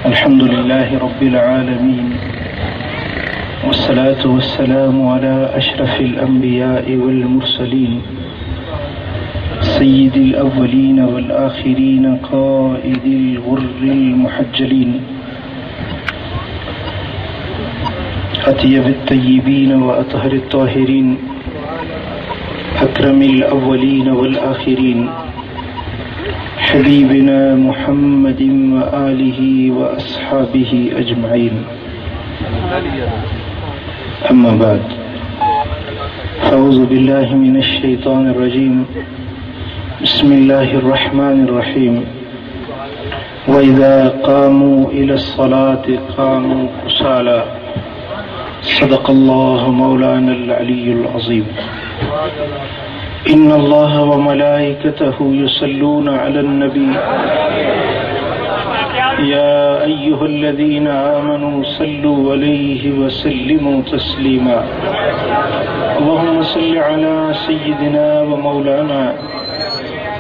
الحمد لله رب العالمين، والصلاة والسلام على أشرف الأنبياء والمرسلين سيد الأولين والآخرين قائد الغر المحجلين أطيب الطيبين وأطهر الطاهرين أكرم الأولين والآخرين حبيبنا محمد وآله وأصحابه أجمعين. أما بعد، فأعوذ بالله من الشيطان الرجيم. بسم الله الرحمن الرحيم. وإذا قاموا إلى الصلاة قاموا كسالى. صدق الله مولانا العلي العظيم. إن الله وملائكته يصلون على النبي يا أيها الذين آمنوا صلوا عليه وسلموا تسليما. اللهم صل على سيدنا ومولانا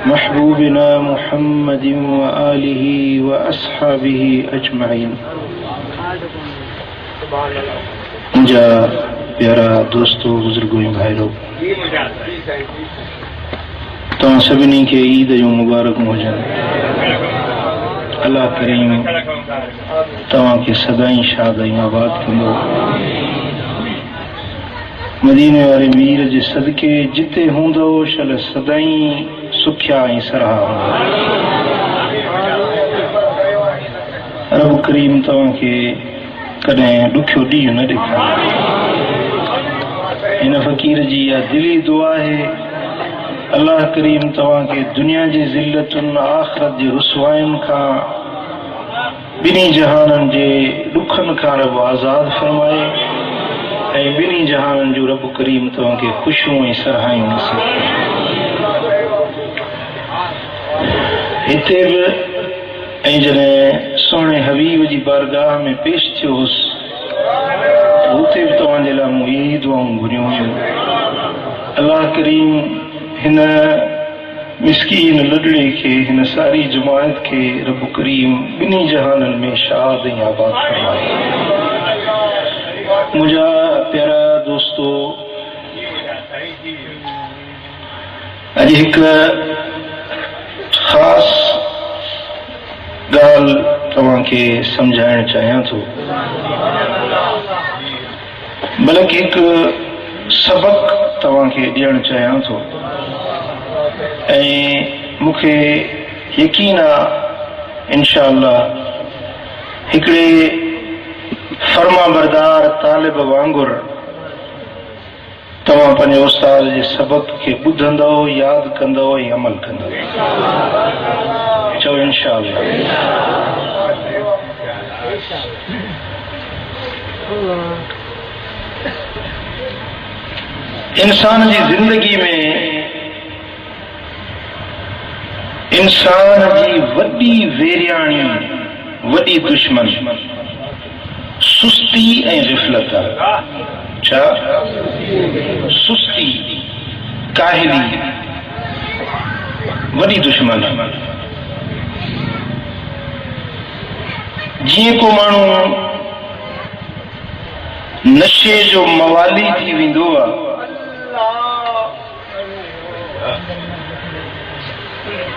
محبوبنا محمد وآله وأصحابه أجمعين. جا प्यारा दोस्तों, बुजुर्गों, भाइयों, तव्हां सभिनी खे ईद जूं मुबारक हुजनि। अल्लाह करीम तव्हां खे सदाईं शाद ऐं आबाद कंदो। मदीने वारे मीर जे सदके जिते हूंदो शल सदाईं सुखिया ऐं सरहा हूंदा। रब करीम तव्हां खे कॾहिं ॾुखियो ॾींहुं न ॾेखारे। इन फ़कीर जी इहा दिली दुआ आहे, अल्लाह करीम तव्हां खे दुनिया जी ज़िल्लतुनि आख़िरत जे रुसवाइनि खां ॿिन्ही जहाननि जे ॾुखनि खां रब आज़ाद फरमाए ऐं ॿिन्ही जहाननि जो रब करीम तव्हां खे ख़ुशियूं ऐं सरहायूं नसीब करे। हिते बि ऐं जॾहिं सुहिणे हबीब जी बारगाह में पेश थियो हुउसि, उते बि तव्हांजे लाइ मूं इहे ई दुआऊं घुरियूं हुयूं। अल्लाह करीम हिन मिस्कीन लॾड़े खे, हिन सारी जमायत खे रब करीम ॿिन्ही जहाननि में शाद ऐं आबाद फरमाए। मुंहिंजा प्यारा दोस्तो, अॼु हिकु ख़ासि ॻाल्हि तव्हांखे सम्झाइण चाहियां थो, बल्कि हिकु सबक तव्हांखे ॾियणु चाहियां थो। ऐं मूंखे यकीन आहे इंशाअल्लाह हिकिड़े फर्माबरदार तालिब वांगुरु तव्हां पंहिंजे उस्ताद जे सबक खे ॿुधंदव, यादि कंदव ऐं अमल कंदव। चओ इंशाअल्लाह। इंसान जी ज़िंदगी में इंसान जी वॾी वेरियाणी, वॾी दुश्मन सुस्ती ऐं ग़फ़लत आहे। छा? सुस्ती, काहिली वॾी दुश्मन आहे। जीअं को माण्हू नशे जो मवाली थी वेंदो आहे,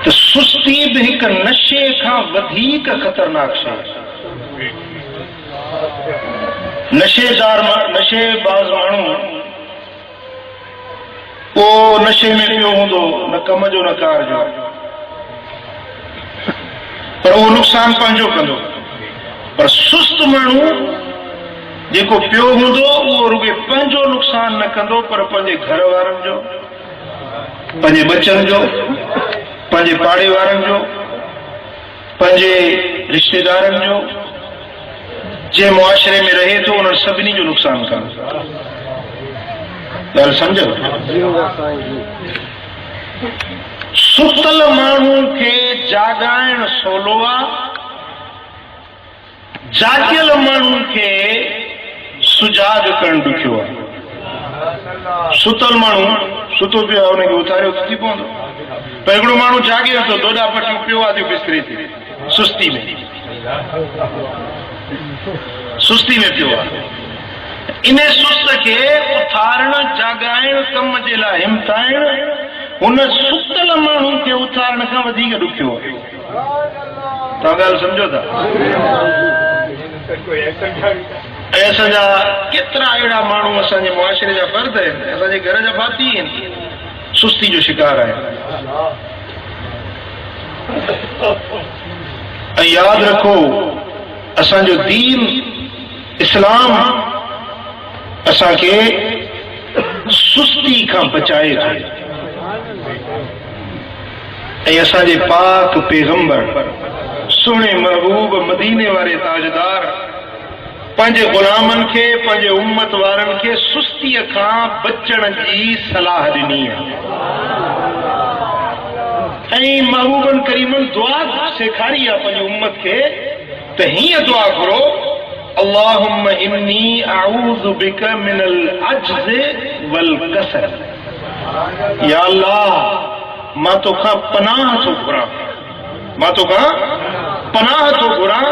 तो सुस्ती भी एक नशे का वधीक खतरनाक शय। नशेबाज़ माण्हू वो नशे में पियो हूंदो, न कम जो न कार जो, पर वो नुक़सान पंहिंजो कंदो। पर सुस्त माण्हू जेको पियो हूंदो उहो रुॻे पंहिंजो नुक़सान न कंदो, पर पंहिंजे घर वारनि जो, पंहिंजे बचनि जो, पंहिंजे पाड़े वारनि जो, पंहिंजे रिश्तेदारनि जो, जे मुआशरे में रहे थो उन्हनि सभिनी जो नुक़सान कंदो। ॻाल्हि सम्झो? सुतल माण्हू खे जाॻाइण सवलो आहे, जाॻियल माण्हू खे सुजाॻ करणु ॾुखियो आहे। सुतल माण्हू सुतो पियो आहे, हुनखे उथारियो थी पवंदो, पर हिकिड़ो माण्हू जाॻे थो, दोॾा पटियूं पियो आहे बिस्तरे ते, सुस्ती में पियो आहे। इन सुस्त खे उथारण, जाॻाइण, कम जे लाइ हिमथाइण हुन सुतल माण्हू खे उथारण खां वधीक ॾुखियो आहे। तव्हां ॻाल्हि सम्झो था? ऐं असांजा केतिरा अहिड़ा माण्हू असांजे मुआशरे जा फ़र्द आहिनि, असांजे घर जा भाती आहिनि, सुस्ती जो शिकार आहिनि। ऐं यादि रखो, असांजो दीन इस्लाम असांखे सुस्ती खां बचाए थो। ऐं असांजे पाक पैगंबर सुहिणे महबूब मदीने वारे ताजदार पंहिंजे ग़ुलामनि खे, पंहिंजे उम्मत वारनि खे सुस्तीअ खां बचण जी सलाह ॾिनी आहे। ऐं महबूबन करीमन दुआ सेखारी आहे पंहिंजी उम्मत खे त हीअं दुआ करो, अल्लाहुम्मा इन्नी अऊज़ु बिक मिनल अज्ज़ वल कसल। या अल्लाह, मां तोखां पनाह थो घुरां, मां तोखां पनाह थो घुरां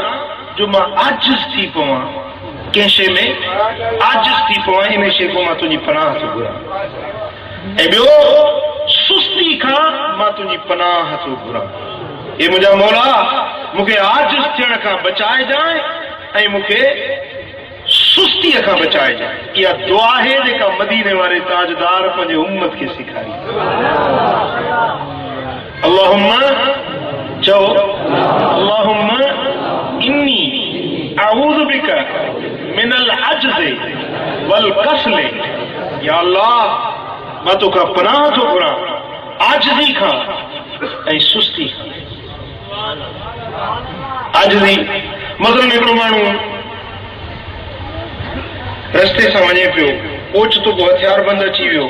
जो मां आजिज़ थी पवां, कंहिं शइ में आजिज़ थी पवां, इन शइ खां मां तुंहिंजी पनाह थो घुरां। ऐं ॿियो, सुस्ती खां मां तुंहिंजी पनाह थो घुरां। हे मुंहिंजा मौला, मूंखे आजिज़ थियण खां बचाइजांइ ऐं मूंखे सुस्तीअ खां बचाइजांइ। इहा दुआ आहे जेका मदीने वारे ताजदार पंहिंजे उम्मत खे सेखारी। अल्लाहुम्मा चओ, अल्लाहुम्मा इन्नी अऊज़ु बिक मिनल अज्ज़ वल कसल। या अल्लाह, मां तोखां पनाह थो घुरां आजिज़ी खां ऐं सुस्ती खां। आजिज़ी मसलन हिकिड़ो माण्हू रस्ते सां वञे पियो, ओचितो को हथियार बंदि अची वियो,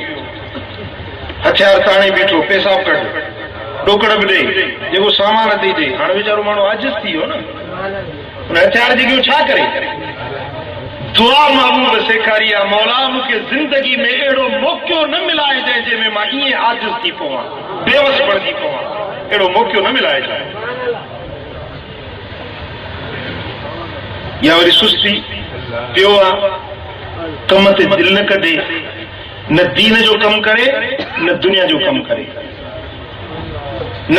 हथियार ताणे बीठो, पेशाब कढ, ॾोकड़ बि ॾे, जेको सामान थी ॾे। हाणे वीचारो माण्हू आजिज़ थी वियो न, हुन हथियार जी छा करे? दुआ महबूब सेखारी आहे, मौला मूंखे ज़िंदगी में अहिड़ो मौक़ो न मिलाइजांइ जंहिंमें मां ईअं आजिज़ थी पवां, बेवस बणिजी पवां, अहिड़ो मौक़ो न मिलाइजांइ। या वरी सुस्ती पियो आहे, कम ते दिलि न कढे, न दीन जो कमु करे न दुनिया जो कमु करे, न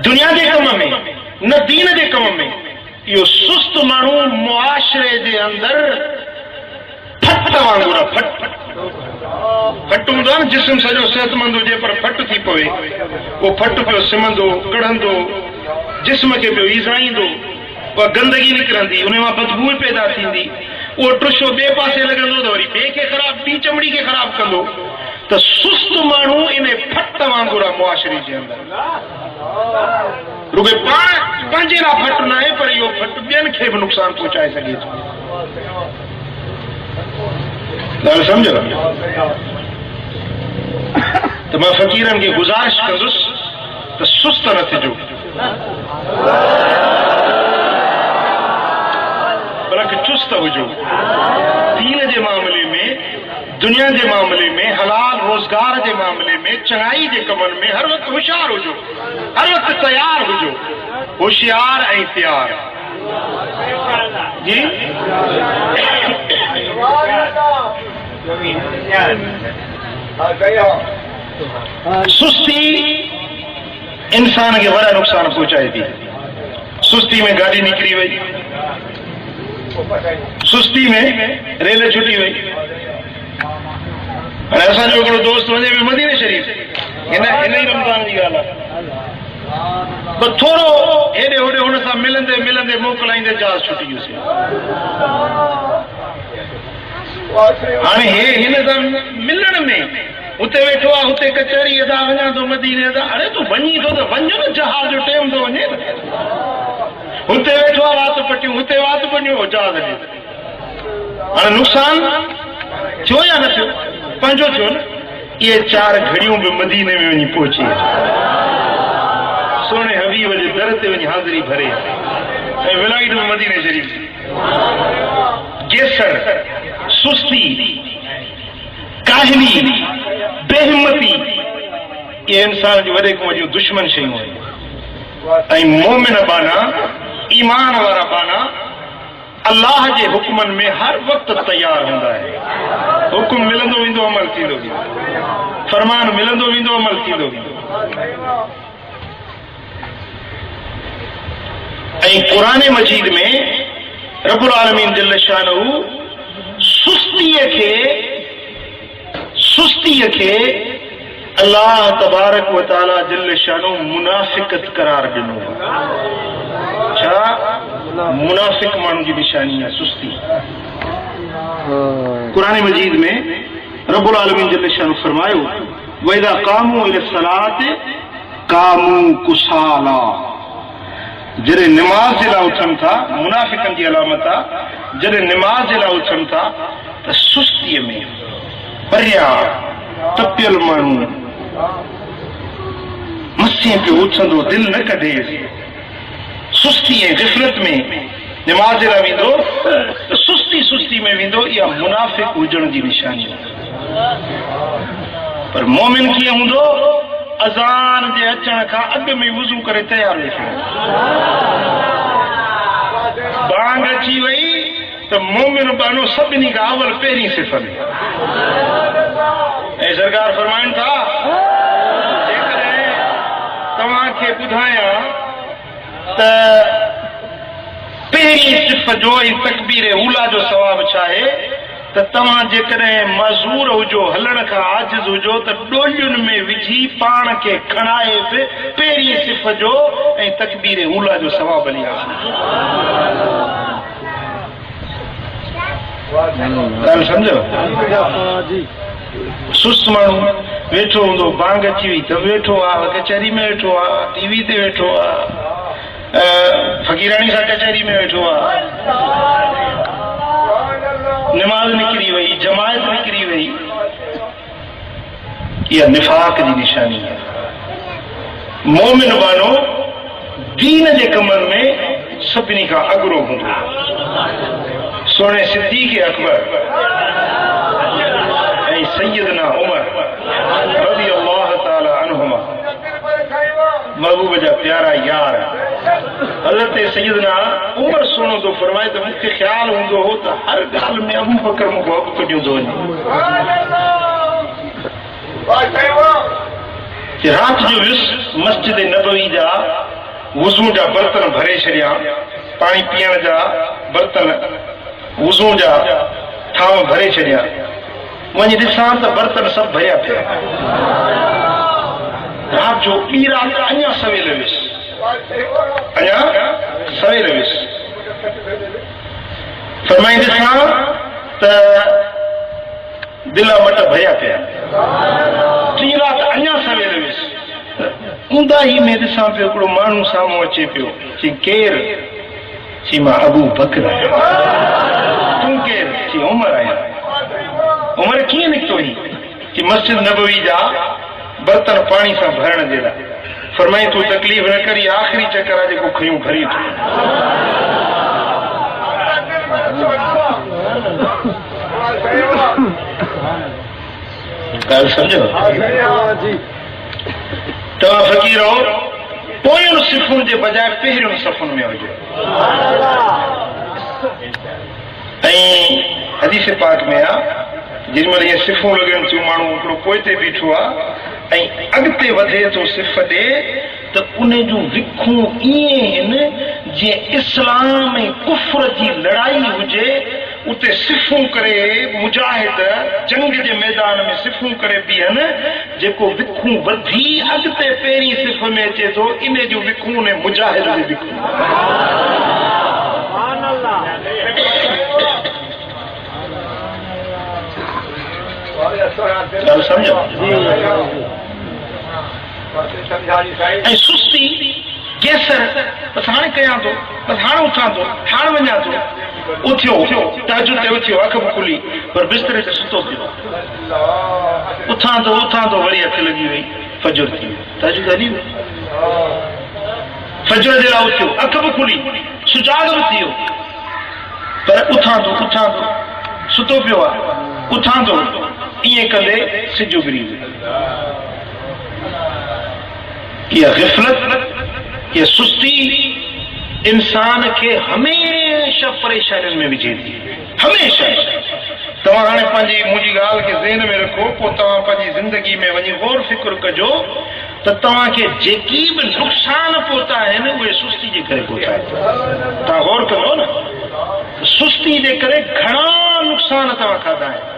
दुनिया जे कम में न दीन जे कम में। इहो सुस्त माण्हू मुआशरे जे अंदरि फट वांगुरु आहे। फट हूंदो आहे न, जिस्म सॼो सिहतमंद हुजे पर फट थी पवे, उहो फट पियो सिमंदो, कढ़ंदो, जिस्म खे पियो ईज़ाईंदो, उहा गंदगी निकिरंदी, उन मां बदबू पैदा थींदी, उहो टुशो ॿिए पासे लॻंदो त वरी ॿिए खे ख़राबु, ॿी चमड़ी खे ख़राबु कंदो। त सुस्त माण्हू इन फट वांगुरु आहे मुआशरे जे अंदरि। रुॻे पाण पंहिंजे लाइ फट न आहे, पर इहो फट ॿियनि खे बि नुक़सान पहुचाए सघे थो। ॻाल्हि सम्झो? त मां फ़क़ीरनि खे गुज़ारिश कंदुसि त सुस्त न थिजो, बल्कि चुस्त हुजो। दीन जे मामले में, दुनिया जे मामले में, हलाल रोज़गार जे मामले में, चङाई जे कमनि में हर वक़्तु होशियार हुजो, हर वक़्तु तयार हुजो, होशियार ऐं तयार। जी सुस्ती इंसान के बड़ा नुकसान पहुंचाए थी। सुस्ती में गाड़ी निकरी वही, सुस्ती में रेल छुटी वही। असांजो हिकिड़ो दोस्त वञे पियो मदीने शरीफ़, हिन ई रमज़ान जी ॻाल्हि आहे। बस थोरो हेॾे होॾे हुन सां मिलंदे मिलंदे मोकिलाईंदे जहाज़ छुटी वियोसीं। हाणे हिन सां मिलण में हुते वेठो आहे, हुते कचहरी अदा वञा थो मदीने अदा। अरे तूं वञी थो त वञ न, जहाज़ जो टाइम थो वञे न। हुते वेठो आहे वात पटियूं, हुते वात पटियूं जहाज़ ॾे। हाणे नुक़सान थियो या न थियो? पंहिंजो थियो न। इहे 4 घड़ियूं बि मदीने में वञी पहुची, सोने हबीब जे दर ते वञी हाज़िरी भरे, ऐं विलाइट में मदीने शरीफ़। गेसर, सुस्ती, काहिली, बेहिम्मती, ये इंसान जी वॾे खां वॾियूं दुश्मन शयूं आहिनि। ऐं मोमिन बाना, ईमान वारा बाना अल्लाह जे हुक्मनि में हर वक़्तु तयारु हूंदा आहिनि। हुकुम मिलंदो वेंदो, अमल थींदो वेंदो, फरमान मिलंदो वेंदो, अमल थींदो वेंदो। ऐं क़ुरान मजीद में रब्बुल आलमीन जल्ल शानहू सुस्तीअ खे अल्लाह तबारक व तआला जल्ल शानहू मुनाफ़िक़त करार ॾिनो। छा? मुनाफ़िक माण्हू जी निशानी आहे सुस्ती। क़ुरान मजीद में रब्बुल आलमीन जल्ल शानहू फरमायो, वइज़ा क़ामू इला सलात क़ामू कुसाला। जॾहिं निमाज़ जे लाइ उथनि था, मुनाफ़िकनि जी अलामत आहे, जॾहिं निमाज़ जे लाइ उथनि था त सुस्तीअ में, परियां तपियल माण्हू मसीह पियो उथंदो, दिलि न कढे, सुस्ती ऐं ग़िफ़लत में निमाज़ जे लाइ वेंदो त सुस्ती में वेंदो। इहा मुनाफ़िक हुजण जी निशानी आहे। पर मोमिन कीअं हूंदो? अज़ान जे अचण खां अॻु में वुज़ू करे तयारु वेठो। बांग अची वई त मोमिन बानो सभिनी खां अवल पहिरीं सिफ़त। ऐं सरकार फरमाइनि था, जेकॾहिं तव्हांखे ॿुधायां त पहिरीं सिफ़त जो ऐं तकबीर ऊला जो सवाबु छा आहे, त तव्हां जेकॾहिं मज़ूर हुजो, हलण खां आजिज़ हुजो, त डोलियुनि में विझी पाण खे खणाए बि पहिरीं सिफ़त जो ऐं तकबीर ऊला जो सवाबु हली हासिल। ॻाल्हि सम्झो? सुस्त माण्हू वेठो हूंदो, बांग अची वई त वेठो आहे, कचहरी में वेठो आहे, टीवी ते वेठो आहे, फ़क़ीरानी सां कचहरी में वेठो आहे, निमाज़ निकिरी वई, जमायत निकिरी वई। इहा निफ़ाक़ जी निशानी आहे। मोमिन बानो दीन जे कमनि में सभिनी खां अॻिरो हूंदो। सोने सिद्दीक़ अकबर ऐं सैयदना उमर रज़ी अल्लाह ताला अन्हुमा, महबूब जा प्यारा यार, हज़रत सैयदना उमर सुनो तो फरमाए त मूंखे ख़्याल हूंदो हो त हर ॻाल्हि में अबू बकर मूंखे अॻु कढियो वञे। राति जो वियुसि मस्जिद नबवी जा वुज़ू जा बर्तन भरे छॾिया, पाणी पीअण जा बर्तन, वुज़ू जा थाम भरे छॾिया। वञी ॾिसां त बर्तन सभु भरिया पिया। राति जो ॿी राति अञा सवेल वियुसि, फरमाई ॾिसां त दिला मट भरिया पिया। टी राति अञा सवेल वियुसि, ऊंदा ई में ॾिसां पियो हिकिड़ो माण्हू साम्हूं अचे पियो। चई केरु? चई मां अबू बकर आहियां। तूं केरु? चई उमर आहियां। उमर कीअं निकितो हुई? चई मस्जिद नबवी जा बर्तन पाणी सां भरण जे लाइ। फरमाई तूं तकलीफ़ न करी, आख़िरी चकर आहे जेको खयूं भरी थो। ॻाल्हि सम्झो? तव्हां फ़क़ीर हो, पोयुनि सिफ़ुनि जे बजाए पहिरियों सफ़ुनि में हुजो। ऐं हदीस पाक में आहे जेमल ये सिफ़ूं लॻनि थियूं माण्हू हिकिड़ो पोइ ते बीठो आहे ऐं अॻिते वधे थो सिफ़ ॾे त उन जूं विखूं ईअं आहिनि जीअं इस्लाम ऐं कुफ्र जी लड़ाई हुजे उते सिफ़ूं करे मुजाहिद जंग जे मैदान में सिफ़ूं करे बीहनि जेको विखूं वधी अॻिते पहिरीं सिफ़ में अचे थो इन जूं विखूं ने मुजाहिद जी विखूं सम्झो ऐं सुस्ती केसर बस हाणे कयां थो बस हाणे उथां थो हाणे वञा थो उथियो तहजुद ते उथियो अख बि खुली पर बिस्तरे ते सुतो पियो उथां थो वरी अख लॻी वई फजर थी वियो तहजुद हली वई फजर जे लाइ उथियो अख बि खुली सुजाग बि थी वियो पर उथां थो सुतो पियो आहे उथां थो ईअं कंदे सिज उभिरी वियो इहा ग़फ़लत इहा सुस्ती इंसान खे हमेशह परेशानियुनि में विझे थी हमेशह तव्हां हाणे पंहिंजी मुंहिंजी ॻाल्हि खे ज़हन में रखो पोइ तव्हां पंहिंजी ज़िंदगी में वञी गौर फिक्र कजो त तव्हांखे जेकी बि नुक़सान पहुता आहिनि उहे सुस्ती जे करे पहुता आहिनि तव्हां गौर कंदो न सुस्ती जे करे घणा नुक़सान तव्हां खाधा आहिनि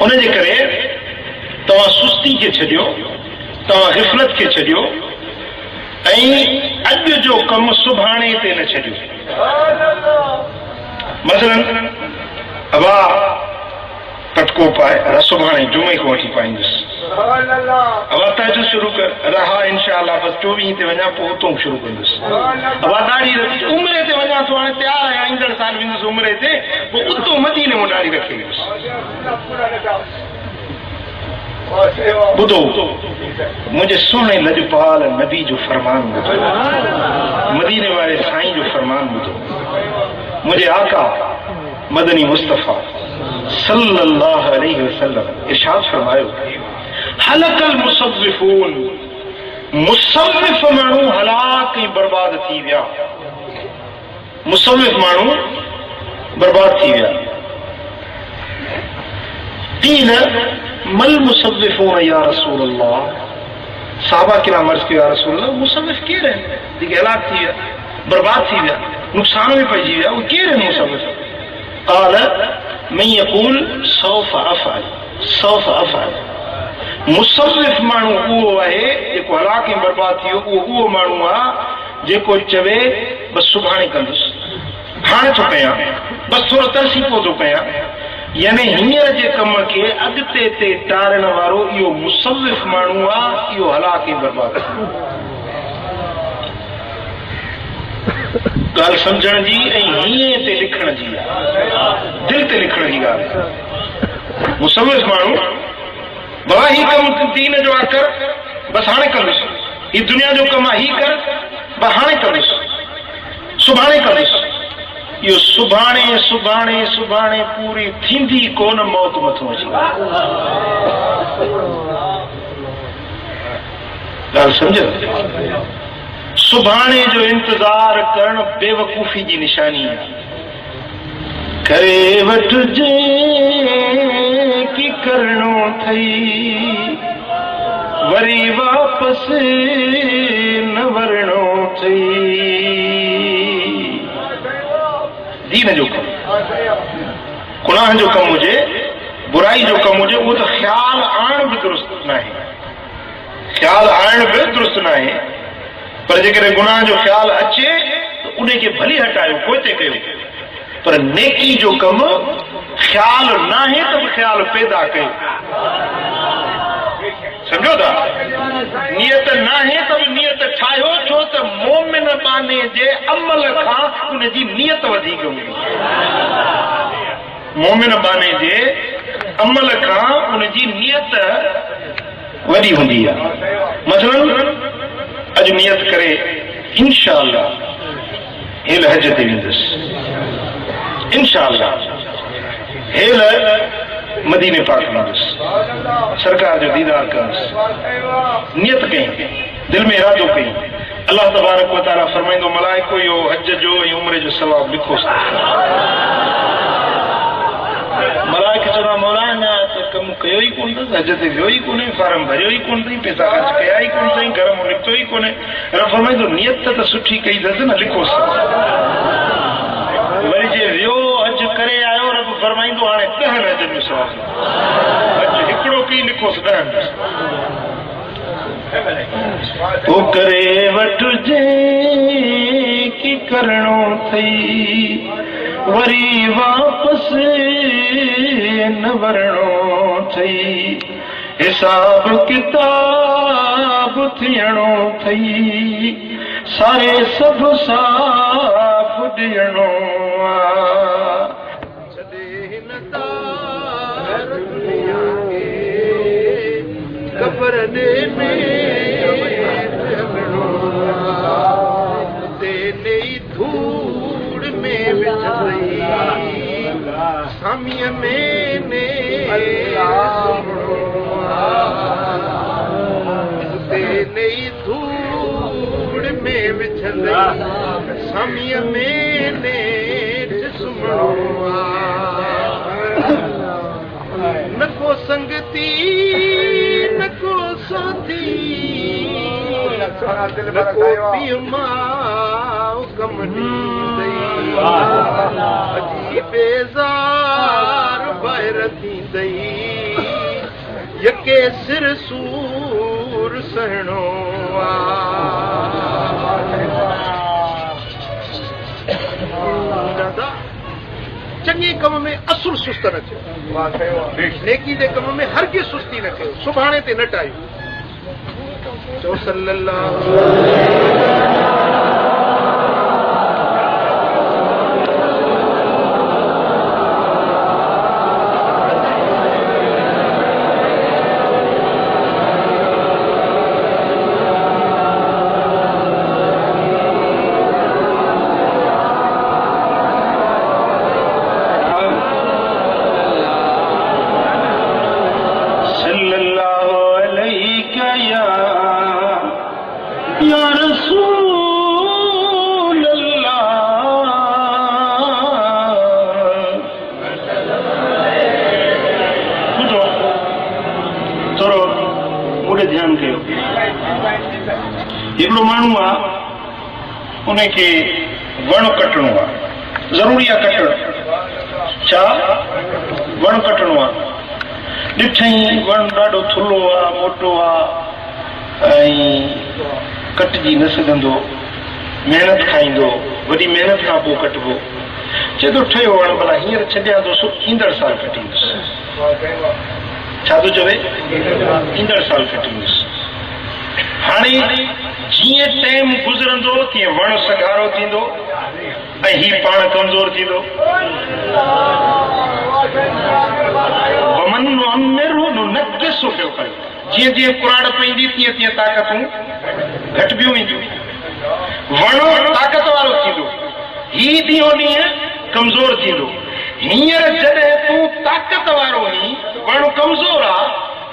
उन जे करे तव्हां सुस्ती खे छॾियो तव्हां ग़फ़लत खे छॾियो ऐं अॼु जो कमु सुभाणे ते न छॾियो मसलन अबा पटको पाए सुभाणे जुमे खां वठी पाईंदुसि अबा तहजुद शुरू कर रहा इंशाअल्लाह बस 24 ते वञा पोइ उतो शुरू कंदुसि अबा दाढ़ी उमिरि ते वञा थो हाणे तयारु आहियां ईंदड़ साल वेंदुसि उमिरि ते पोइ उतो मदीने में दाढ़ी रखी वेंदुसि ॿुधो मुंहिंजे सुहिणे लॼपाल नबी जो फरमान ॿुधो मदीने वारे साईं जो फरमान ॿुधो मुंहिंजे आका मदनी मुस्तफ़ा सल्लल्लाहु अलैहि वसल्लम इरशाद फरमायो हलकल मुसव्विफून मुसव्विफ माण्हू हलाक ऐं बर्बाद थी विया मुसव्विफ माण्हू बर्बाद थी विया क़ील मल मुसव्विफून या रसूल अल्लाह साहबा किराम अर्ज़ कयो या रसूल अल्लाह मुसव्विफ केरु आहिनि जेके हलाक थी विया बर्बाद थी विया नुक़सान में पइजी विया उहे केरु आहिनि मुसव्विफ क़ाल मैं यक़ूल सौफ अफ़अल मुसव्विफ माण्हू उहो आहे जेको हलाक ऐं बर्बाद थी वियो उहो माण्हू आहे जेको चवे बसि सुभाणे कंदुसि हाणे थो कयां बसि थोरो तरसी पोइ थो कयां यानी हींअर जे कम खे अॻिते ते टारण वारो इहो मुसव्विफ माण्हू आहे इहो हलाक ऐं बर्बाद ॻाल्हि सम्झण जी ऐं हीअं ते लिखण जी आहे दिलि ते लिखण जी ॻाल्हि मुसव्विफ माण्हू बाबा ही कमु दीन जो आहे कर बसि हाणे कंदुसि ही दुनिया जो कमु आहे ही कर बसि हाणे कंदुसि सुभाणे कंदुसि इहो सुभाणे सुभाणे सुभाणे पूरी थींदी कोन मौत मथो अची ॻाल्हि सम्झ सुभाणे जो इंतज़ार करण बेवकूफ़ी जी निशानी आहे करे वठिजे की करणो थई वरी वापस न वरणो थई दीन जो कमु गुनाह जो कमु हुजे बुराई जो कमु हुजे उहो त ख़्याल आणण बि दुरुस्त न आहे ख़्याल आणण बि दुरुस्त न आहे पर जेकॾहिं गुनाह जो ख़्याल अचे त उन खे भली हटायो पोइ ते कयो पर नेकी जो कमु ख़्याल न आहे त बि ख़्याल पैदा कयो सम्झो था नियत न आहे त बि नियत ठाहियो छो त मोमिन बाने जे अमल खां उनजी नियत वधीक हूंदी मोमिन बाने जे अमल खां उनजी नियत वॾी हूंदी आहे मसलन अॼु नियत करे इंशाअल्लाह हेल हज ते वेंदुसि इंशाअल्लाह हेल मदीने पाक वेंदुसि सरकार जो दीदार कंदुसि नियत कई दिलि में इरादो कई अल्लाह तबारक व तआला फरमाइंदो मलाइको यो हज जो ऐं उम्र जो सवाब लिखोस। मलाइक चवंदा मौलाना त कम कयो ई कोन अथसि, हज ते वियो ई कोन्हे, फार्म भरियो ई कोन अथई, पैसा ख़र्च कया ई कोन अथई, घर मां निकितो ई कोन्हे। रब फरमाइंदो नियत त सुठी कई अथसि न, लिखोस। वरी जे वियो हज करे आयो, रब फरमाइंदो हाणे 10 हज जो सवाब, हज हिकिड़ो कई लिखोस 10। ओ करे वठजे की करणो थई, वरी वापस न वरणो थई, हिसाब किताब थियणो थई, सारे सब साफ ॾियणो आ। कब्रने में धूड़ में विझई, सामीअ में ने नई धूड़ में विझई, सामीअ में ने सुमणो न को संगती न को साथी, न को पीउ मां कम ॾींदई, अजी बेज़ार ॿाहिरि थींदई, यके सिर सूर सहणो दादा। चङे कम में असुर सुस्त न थियो, नेकी जे कम में हर के सुस्ती न कयो, सुभाणे ते न टायो। चओ सल्लल्लाहु हिकिड़ो माण्हू आहे, उनखे वण कटणो आहे, ज़रूरी आहे कटणु। छा वण कटणो आहे? ॾिठई वण ॾाढो थुल्हो आहे, मोटो आहे ऐं कटिजी न सघंदो, महिनत खाईंदो, वॾी महिनत खां पोइ कटबो। चए थो ठहियो वण, भला हींअर छॾियां थो, ईंदड़ साल कटींदुसि। छा थो चवे? ईंदड़ साल कटींदुसि। हाणे जीअं टाइम गुज़रंदो तीअं वण सगारो थींदो ऐं ही पाण कमज़ोर थींदो। जीअं जीअं कुराड़ पवंदी तीअं तीअं ताक़तूं घटिबियूं वेंदियूं। वण ताक़त वारो थींदो, ही ॾींहों ॾींहुं कमज़ोर थींदो। हींअर जॾहिं तूं ताक़त वारो आहीं, वण कमज़ोर आहे,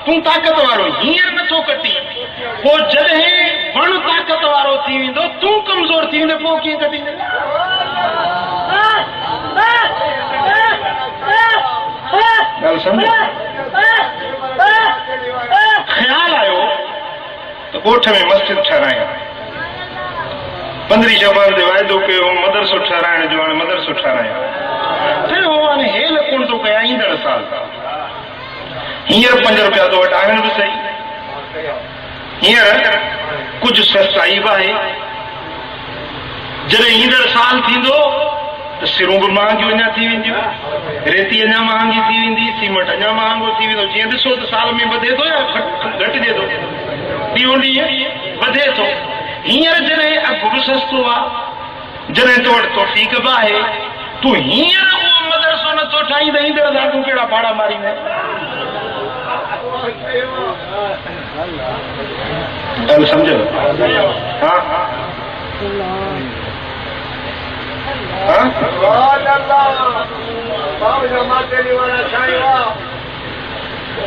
तूं ताक़त वारो हींअर नथो कटी, पोइ जॾहिं वण ताक़त वारो थी वेंदो, तूं कमज़ोर थी वेंदो, पोइ कीअं कटींदे? ॻाल्हि सम्झो? ख़्याल आयो त ॻोठ में मस्जिद ठारायां, 15 शबान ते वाइदो कयो मदरसो ठाराइण जो, हाणे मदरसो ठारायां। चयो हाणे हेल कोन थो कयां, ईंदड़ साल हींअर 5 रुपया तो वटि आहिनि बि सही, हींअर कुझु सस्ताई बि आहे। जॾहिं ईंदड़ साल थींदो त सिरूं बि महांगियूं अञा थी वेंदियूं, रेती अञा महांगी थी वेंदी, सीमेंट अञा महांगो थी वेंदो। जीअं ॾिसो त साल में वधे थो या घटिजे थो? ॾींहों ॾींहुं वधे थो। हींअर जॾहिं अघु बि सस्तो आहे, जॾहिं तो वटि तौफ़ीक़ बि आहे, तूं हींअर उहो मदरसो नथो ठाहीं त ईंदड़ साल तूं कहिड़ा पाड़ा मारींदे? ॻाल्हि सम्झो? हा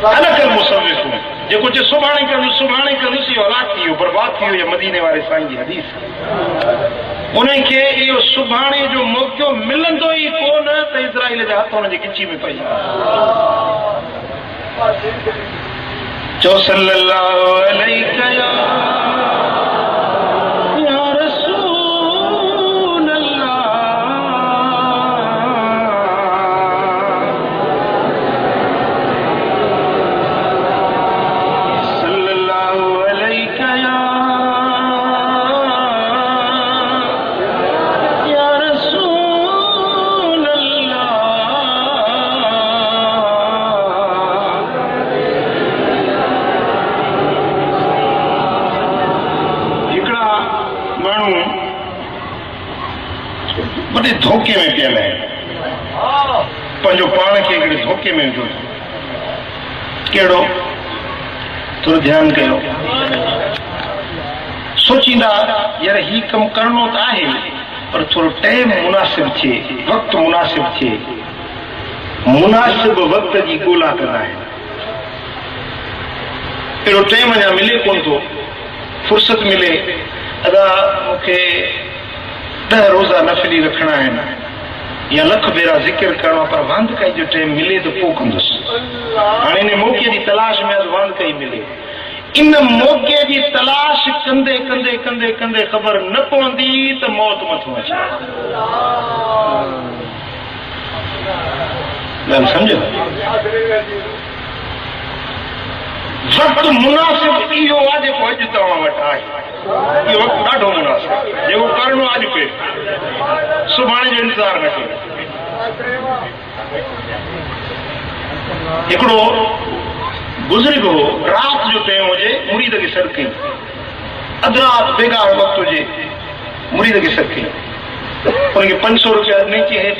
अलॻि मुसविफ़ जेको चे सुभाणे कंदुसि हलाक थी वियो, बर्बाद थी वियो। मदीने वारे साईं जी हदीस उन्हें खे इहो सुभाणे जो मौक़ो मिलंदो ई कोन त इज़राइल जा हथ हुन जी गिची में पई। चो सल्लल्लाहु अलैहि या रसूल अल्लाह, सल्लल्लाहु अलैहि या रसूल अल्लाह। बड़े धोखे में पियल है, पंहिंजो पाण खे हिकिड़े धोखे में विझो। कहिड़ो? थोरो ध्यानु कयो, सोचींदा यार ही कमु करणो त आहे पर थोरो टाइम मुनासिब थिए, वक़्तु मुनासिब थिए, मुनासिब वक़्त जी ॻोल्हा कंदा आहिनि। अहिड़ो टाइम अञा मिले कोन थो, फुर्सत मिले अदा मूंखे 10 रोज़ा नफ़िली रखणा आहिनि या लख भेरा ज़िक्र करणो, पर वांद कई जो टाइम मिले तो पोइ कंदुसि। हाणे इन मौक़े जी तलाश में अॼु वांद कई मिले। इन मौक़े जी तलाश कंदे कंदे कंदे कंदे ख़बर न पवंदी त मौत मथो अचे। ॻाल्हि सम्झो? वक़्तु मुनासिब इहो आहे जेको अॼु तव्हां वटि आहे। इहो वक़्तु ॾाढो मुनासिब, जेको करणो अॼु पिए, सुभाणे जो इंतज़ारु न कयो। हिकिड़ो बुज़ुर्ग हो, राति जो टाइम हुजे, मुरीद खे सॾु कई, अधु राति बेगार वक़्तु हुजे, मुरीद खे सॾु कई, उनखे 500 रुपया ॾिनई, चई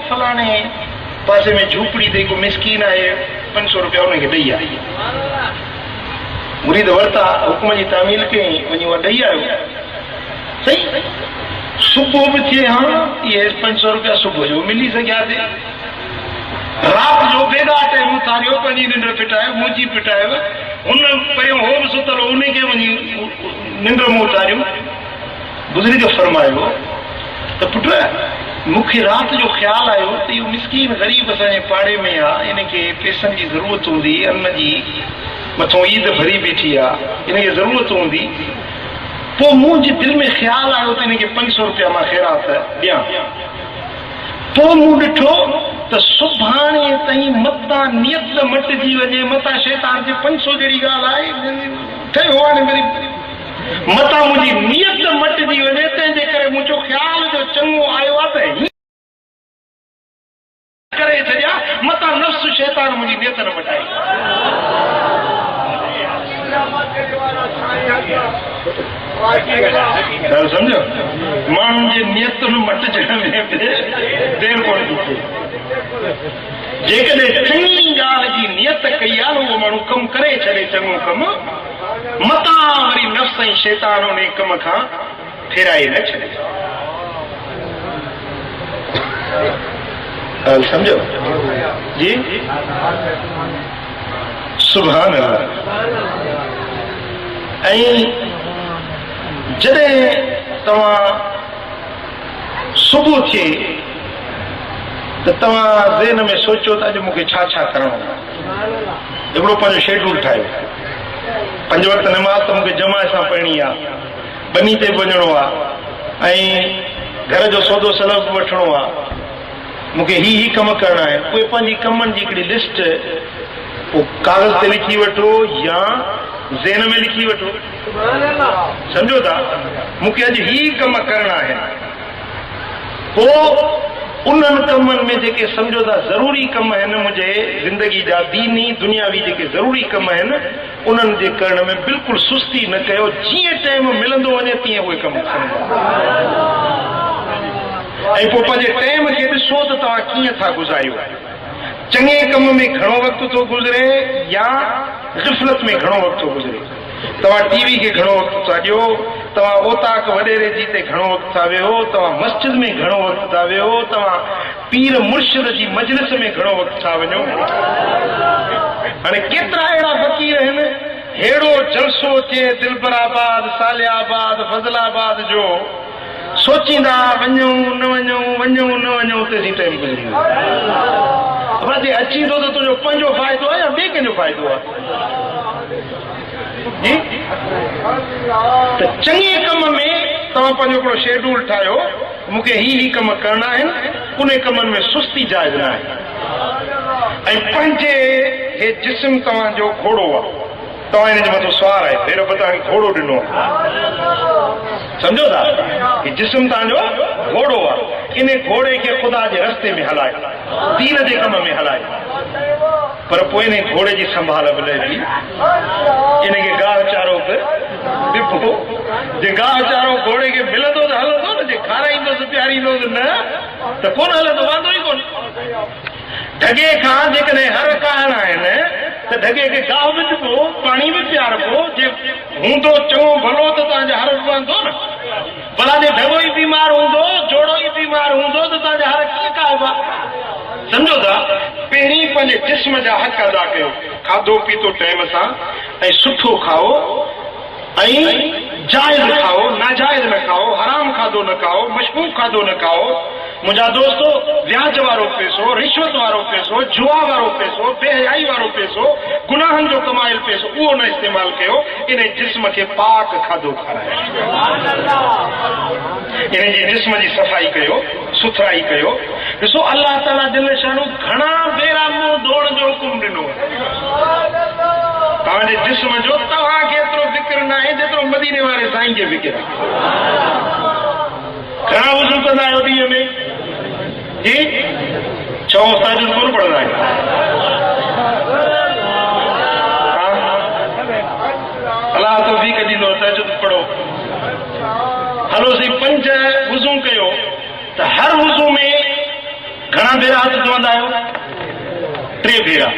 फलाणे पासे में झूपड़ी ते को मिसकीन आहे, 500 रुपया उनखे ॾेई आई। मुरीद वरिता, हुकुम जी तामील कई, वञी उहा ॾेई आयो। सही सुबुह बि थिए, हा इहे 500 रुपया सुबुह जो मिली सघिया थे। राति जो बेगार टाइम उथारियो, पंहिंजी निंड फिटायो, मुंहिंजी फिटायो, हुन पहिरियों हो बि सुतलो, उनखे वञी निंड में उथारियो। बुज़ुर्ग फरमायो त पुट मूंखे राति जो ख़्यालु आयो त इहो मिसकीन ग़रीब असांजे पाड़े में आहे, इनखे पैसनि जी ज़रूरत हूंदी, अन्न जी, मथां ईद भरी बीठी आहे, इनखे ज़रूरत हूंदी। पोइ मुंहिंजे दिलि में ख़्यालु आयो त इनखे 500 रुपया मां ख़ैरात ॾियां। पोइ मूं ॾिठो त सुभाणे ताईं मतां नियत मटिजी वञे, मतां शैतान जे 500 जहिड़ी ॻाल्हि आहे ठहियो हाणे वरी मतां मुंहिंजी नियत मटिजी वञे, तंहिंजे करे मुंहिंजो ख़्याल जो चङो आयो आहे त हीअं करे छॾिया, मतां नफ़्स शैतान मुंहिंजी नियत न मटाई। सम्झो, माण्हुनि जे नियतुनि मटिजण में देर कोन थी थिए। जेकॾहिं चङी ॻाल्हि जी नियत कई आहे, उहो माण्हू कमु करे छॾे चङो कमु, मतां वरी नफ़्स ऐं शैतान उन कम खां फेराए न छॾे। सम्झो जी? सुभान अल्लाह। ऐं जॾहिं तव्हां सुबुह थिए त तव्हां ज़हन में सोचो त अॼु मूंखे छा छा करणो आहे। हिकिड़ो पंहिंजो शेड्यूल ठाहियो। 5 वक़्त नमाज़ त मूंखे जमात सां पढ़णी आहे, बनी ते वञणो आहे, ऐं घर जो सौदो सलफ वठणो आहे, मूंखे ही कम करणा आहिनि। उहे पंहिंजी कमनि जी हिकिड़ी लिस्ट पोइ कागज़ ते लिखी वठो या ज़हन में लिखी वठो। सम्झो था, मूंखे अॼु ही कम करणा आहिनि। पोइ उन्हनि कमनि में जेके सम्झो था ज़रूरी कम आहिनि मुंहिंजे ज़िंदगी जा, दीनी दुनियावी जेके ज़रूरी कम आहिनि, उन्हनि जे करण में बिल्कुलु सुस्ती न कयो। जीअं टाइम मिलंदो वञे तीअं उहे कम कयो। ऐं पोइ पंहिंजे टाइम खे ॾिसो त तव्हां कीअं था गुज़ारियो। चङे कम में घणो वक़्तु थो गुज़रे या ग़िफ़लत में घणो वक़्तु थो गुज़रे। तव्हां टीवी खे घणो वक़्तु था ॾियो, तव्हां ओताक वॾेरे जी ते घणो वक़्तु था वेहो, तव्हां मस्जिद में घणो वक़्तु था वेहो, तव्हां पीर मुर्शिद जी मजलिस में घणो वक़्तु था वञो। हाणे केतिरा अहिड़ा फ़क़ीर आहिनि हेड़ो जलसो अचे दिलबराबाद सालियाबाद फज़लाबाद जो सोचींदा वञूं न वञूं वञूं न वञूं तेसीं टाइम गुज़री वेंदो जे अची थो त तुंहिंजो पंहिंजो फ़ाइदो आहे या ॿिए कंहिंजो फ़ाइदो आहे जी त चङे कम में तव्हां पंहिंजो हिकिड़ो शेड्यूल ठाहियो मूंखे ही कम करणा आहिनि उन कमनि में सुस्ती जाइज़ न आहे ऐं पंहिंजे हे जिस्म तव्हांजो घोड़ो आहे तव्हां हिन जे मथां सुवार आहे भेर बि तव्हांखे घोड़ो ॾिनो सम्झो था ही जिस्म तव्हांजो घोड़ो आहे इन घोड़े खे ख़ुदा जे रस्ते में हलाए दीन जे कम में हलाए पर पोइ इन घोड़े जी संभाल बि लहे थी इनखे गाह चारो बि ॾिबो जे गाह चारो घोड़े खे मिलंदो त हलंदो न जे खाराईंदोसि पीआरींदोसि न त कोन हलंदो वांदो ई कोन ढगे खां जेकॾहिं हर कहाणा आहिनि त ढगे खे गाह बि ॾिबो पाणी बि पीआरबो जे हूंदो चङो भलो त तव्हांजा हर पवंदो न भला जे ढगो ई बीमार हूंदो जोड़ो ई बीमार हूंदो त तव्हांजा हर कीअं काइबा सम्झो था पहिरीं पंहिंजे जिस्म जा हक़ अदा कयो खाधो पीतो टाइम सां ऐं सुठो खाओ ऐं जाइज़ खाओ नाजाइज़ न खाओ हराम खाधो न खाओ मशकूक खाधो न खाओ मुंहिंजा दोस्तो व्याज वारो पैसो रिश्वत वारो पैसो जुआ वारो पैसो बेहयाई वारो पैसो गुनाहनि जो कमायल पैसो उहो न इस्तेमाल कयो इन जिस्म खे पाक खाधो खारायो इन जी जिस्म जी सफ़ाई कयो सुथराई कयो ॾिसो अल्लाह ताला दिल शानू घणा भेरा मुंहुं धोअण जो हुकुम ॾिनो तव्हांजे जिस्म जो तव्हांखे एतिरो फिक्र न आहे जेतिरो मदीने वारे साईं खे फिक्र आहे घणा वज़ू कंदा आहियो ॾींहं में जी चओ ताजुद कोन पढ़ंदा आहियो अलाह तौफ़ीक़ ॾींदो ताजुद पढ़ो हलो सी 5 वज़ू कयो त हर वज़ू में घणा भेरा हथ धोअंदा आहियो 3 भेरा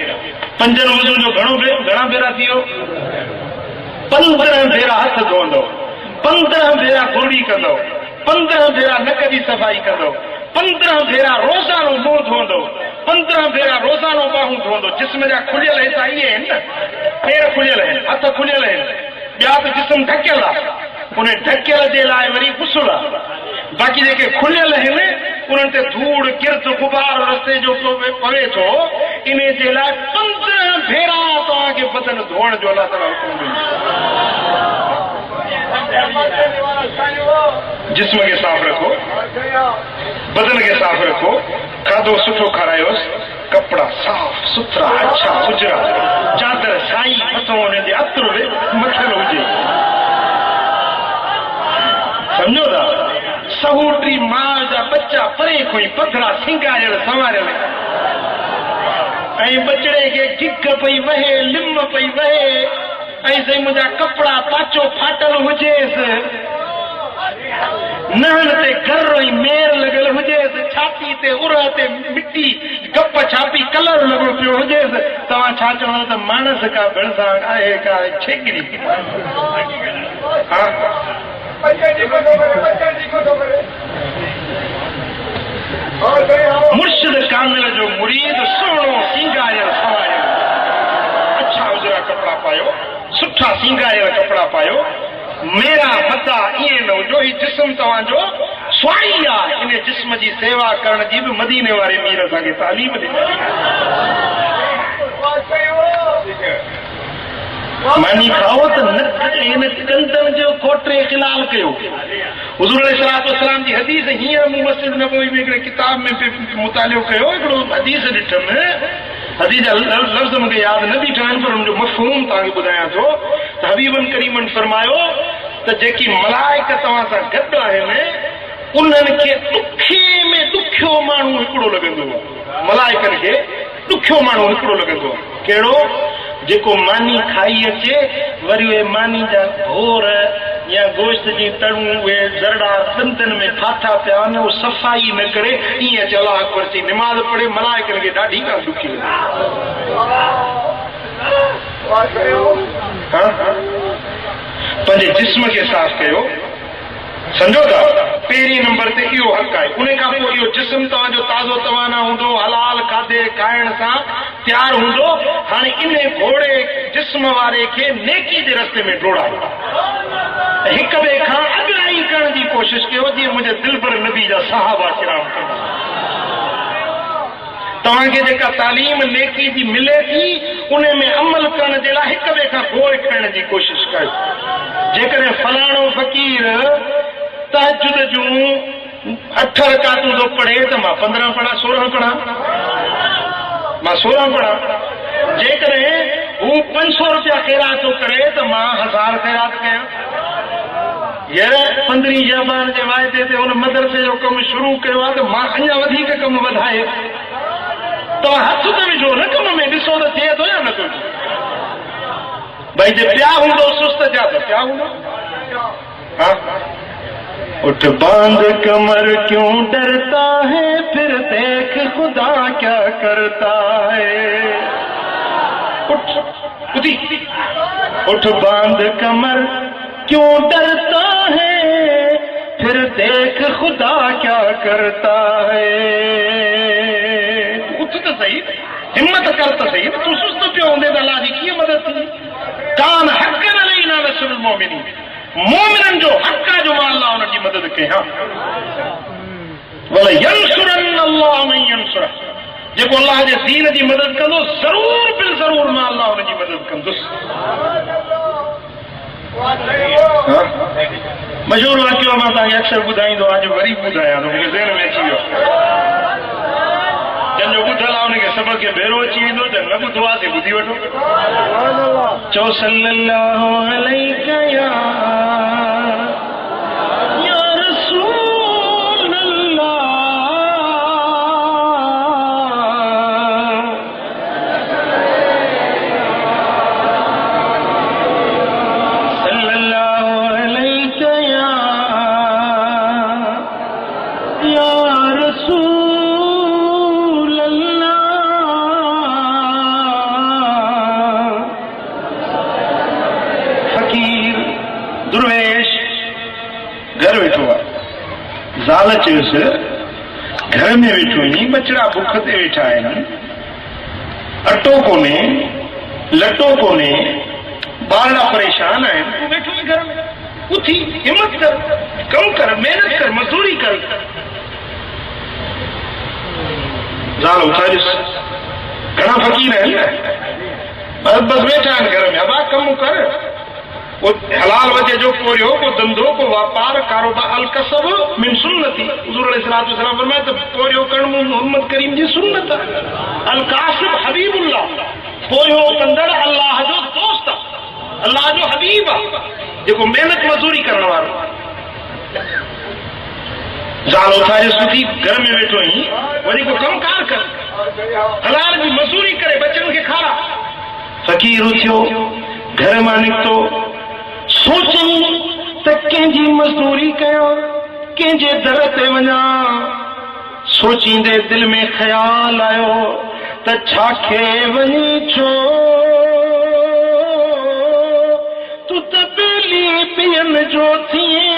5 वज़ू जो घणा भेरा थी वियो 15 भेरा हथ धोअंदो 15 भेरा घोड़ी कंदो 15 भेरा नक जी सफ़ाई कंदो 15 भेरा रोज़ानो मुंहुं धोअंदो 15 भेरा रोज़ानो बाहूं धोअंदो जिस्म जा खुलियल हिसा इहे आहिनि न पेर खुलियल आहिनि हथ खुलियल आहिनि ॿिया त जिस्म ढकियल आहे उन ढकियल जे लाइ वरी गुस्ल आहे बाक़ी जेके खुलियल आहिनि उन्हनि ते धूड़ किर्त गुबार रस्ते जो पवे थो इन जे लाइ 15 भेरा तव्हांखे बदन धोअण जो अलाह ताला हुकुम ॾिनो जिस्म खे साफ़ रखो बदन खे साफ़ रखो खाधो सुठो खारायोसि कपड़ा साफ़ सुथरा अच्छा उजरा चादर साई मथां हुन जे अत्र मथियल हुजे सम्झो था सहूटी मां जा बच्चा परे खोई पथरा सिंगारियल संवारियल ऐं बचड़े खे किक पई वहे लिम पई वहे ऐं साईं मुंहिंजा कपड़ा पाचो फाटल हुजेसि नहन ते घर ई मेर लॻल हुजेसि छाती ते उर ते मिटी गप छापी कलर लॻो पियो हुजेसि तव्हां छा चवंदा त मानस का भिड़साण आहे का छेकड़ी मुर्शिद कामिल जो मुरीद सुहिणो सिंगारियल सवारियल अच्छा उजरा कपड़ा पायो सुठा सिंगारियल कपड़ा पायो मेरा मता ईअं न हुजो ही जिस्म तव्हांजो स्वाई आहे इन जिस्म जी सेवा करण जी बि मदीने वारे मीर असांखे तालीम ॾिनी मानी खाओ त इन कंदनि जो कोटरे ख़िलाल कयो हुज़ूर अलैहिस्सलाम जी हदीस हींअर मूं मस्जिद नबवी में हिकिड़े किताब में मुतालियो कयो हिकिड़ो हदीस ॾिठमि हदीस जा लफ़्ज़ मूंखे यादि न बीठा आहिनि पर हुनजो मफ़हूम तव्हांखे ॿुधायां थो त हबीबन करीमन फरमायो त जेकी मलाइक तव्हां सां गॾु आहिनि उन्हनि खे ॾुखे में ॾुखियो माण्हू हिकिड़ो लॻंदो आहे मलाइकनि खे ॾुखियो माण्हू हिकिड़ो लॻंदो आहे कहिड़ो जेको मानी खाई अचे वरी उहे मानी जा घोर या गोश्त जी तड़ूं उहे ज़रड़ा ॾंदनि में फाथा पिया आहिनि उहो सफ़ाई न करे ईअं अचे अलाह अकबर चई निमाज़ पढ़े मलाइकनि खे ॾाढी ॻाल्हि ॾुखी लॻे पंहिंजे जिस्म खे साफ़ कयो सम्झो था पहिरीं नंबर ते इहो हक़ आहे उन खां पोइ इहो जिस्म तव्हांजो ताज़ो तवाना हूंदो हलाल खाधो खाधे खाइण सां तैयार हूंदो, हाणे इन घोड़े जिस्म वारे खे नेकी जे रस्ते में डोड़ायो, हिक ॿिए खां अॻिराई करण जी कोशिश कयो जीअं मुंहिंजे दिलबर नबी जा सहाबा किराम कंदा। तव्हांखे जेका तालीम नेकी जी मिले थी उन में अमल करण जे लाइ हिक ॿिए खां गोड़ खाइण जी कोशिश कयो। जेकॾहिं फलाणो फ़क़ीर तहज्जुद जूं 8 रकातूं थो पढ़े त मां 15 पढ़ा, 16 पढ़ा, मां 16 पढ़ा। जेकॾहिं हू 500 रुपया ख़ैरात थो करे त मां 1000 ख़ैरात कयां। यार 15 ज़बान जे वाइदे ते हुन मदरसे जो कमु शुरू कयो आहे त मां अञा वधीक कमु वधाए। तव्हां हथ त विझो न कम में, ॾिसो त थिए थो या नथो थिए। भाई जे पिया हूंदो सुस्त जा त पिया हूंदो। उठ बांध कमर क्यों डरता है, फिर देख खुदा क्या करता है। उठ उठी, उठ बांध कमर क्यों डरता है, फिर देख खुदा क्या करता है। उठ तो सही, हिम्मत कर तो सही, तू सुस्त पियो हूंदे त अल्लाह जी कीअं मदद थी। कान हक़न अलैना नस्रुल मोमिनीन, मोमिनन जो हक़ जो मां अल्लाह उन जी मदद कयां। वला यंसुरन अल्लाह मन यंसुर, जेको अल्लाह जे दीन जी मदद कंदो ज़रूर बिल ज़रूर मां अल्लाह उन जी मदद कंदुसि। मशहूर वाक़ियो मां तव्हांखे अक्सर ॿुधाईंदो, अॼु वरी ॿुधायां थो, मूंखे ज़हन में अची वियो। जंहिंजो ॿुधल आहे उनखे सबक़ खे भेरो अची वेंदो, त न ॿुधो आहे ॿुधी वठो। चओ सल्लल्लाहु अलैका या रसूल अल्लाह, सल्लल्लाहु अलैका या रसूल। घर वेठो आहे, ज़ाल चयुसि घर में वेठो आहीं, बचड़ा बुख ते वेठा आहिनि, अटो कोन्हे, लटो कोन्हे, ॿारड़ा परेशान आहिनि, तूं वेठो आहीं घर में। उथी हिम्मत कर, कमु कर, महिनत कर, मज़दूरी कर। ज़ाल उथारियुसि, घणा फ़क़ीर आहिनि न, बस वेठा आहिनि घर में, अबा कमु कर। हलाल वजह जो पोरियो को धंधो को वापार कारोबार, अल कसब मिन सुन्नती, हुज़ूर अलैहिस्सलातु वस्सलाम फरमाया त पोरियो करण मोहम्मद करीम जी सुन्नत आहे। अल कासिब हबीबुल्लाह, पोरियो कंदड़ अल्लाह जो दोस्त आहे, अल्लाह जो हबीब आहे, जेको महिनत मज़दूरी करण वारो। ज़ाल उथारे सुठी घर में वेठो आहीं, वरी को कमकार कर, हलाल जी मज़दूरी करे, बचन खे खारा। फ़क़ीर उथियो, घर मां निकितो, सोचई त कंहिंजी मज़दूरी कयां, कंहिंजे दर ते वञा। सोचींदे दिल में ख़्याल आयो त छा खे वञी छो, तूं त ॿेली पियन जो थिए,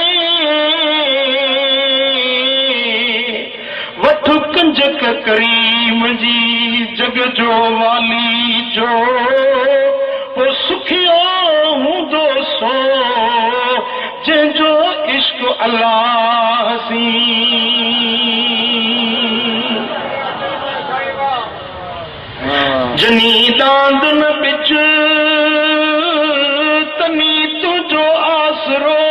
वठ कंजक करीम जी जग जो वाली जो, पोइ सुखियो हूंदो सो जंहिंजो इश्क अल्लाह सी। जनी दांद न बिच तनी तुझो आसरो,